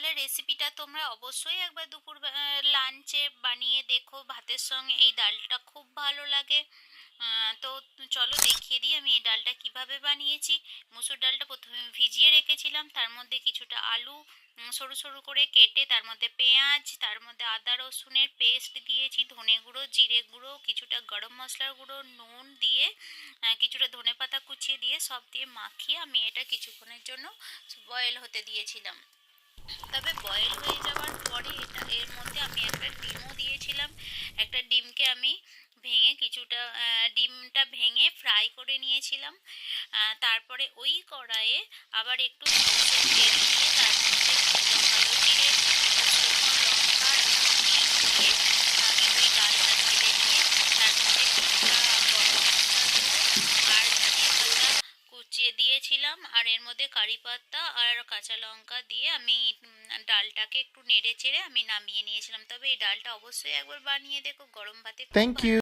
ডালের রেসিপিটা তোমরা অবশ্যই একবার দুপুর লাঞ্চে বানিয়ে দেখো ভাতের সঙ্গে। এই ডালটা খুব ভালো লাগে। তো চলো দেখিয়ে দিই আমি এই ডালটা কিভাবে বানিয়েছি। মুসুর ডালটা প্রথমে ভিজিয়ে রেখেছিলাম, তার মধ্যে কিছুটা আলু সরু সরু করে কেটে, তার মধ্যে পেঁয়াজ, তার মধ্যে আদা রসুনের পেস্ট দিয়েছি, ধনে গুঁড়ো, জিরে গুঁড়ো, কিছুটা গরম মশলার গুঁড়ো, নুন দিয়ে কিছুটা ধনেপাতা কুচিয়ে দিয়ে সব দিয়ে মাখিয়ে আমি এটা কিছুক্ষণের জন্য বয়েল হতে দিয়েছিলাম। তবে বয়েল হয়ে যাওয়ার পরে এর মধ্যে আমি একটা ডিমও দিয়েছিলাম। একটা ডিমকে আমি ভেঙে কিছুটা ডিমটা ভেঙে ফ্রাই করে নিয়েছিলাম। তারপরে ওই কড়াইয়ে আবার একটু সরষের তেল দিয়ে তার মধ্যে কালো জিরে, শুকনো লঙ্কা আর ডিম দিয়ে আমি ওই ডালটা ঢেলে দিয়ে তার মধ্যে কিছুটা গরম মশলা গুঁড়ো আর ধনে পাতা কুচিয়ে দিয়েছিলাম, আর এর মধ্যে কারি পাতা আর কাঁচা লঙ্কা দিয়ে আমি ডালটাকে একটু নেড়ে চেড়ে আমি নামিয়ে নিয়েছিলাম। তবে এই ডালটা অবশ্যই একবার বানিয়ে দেখো, গরম ভাতে খুব Thank ভালো you.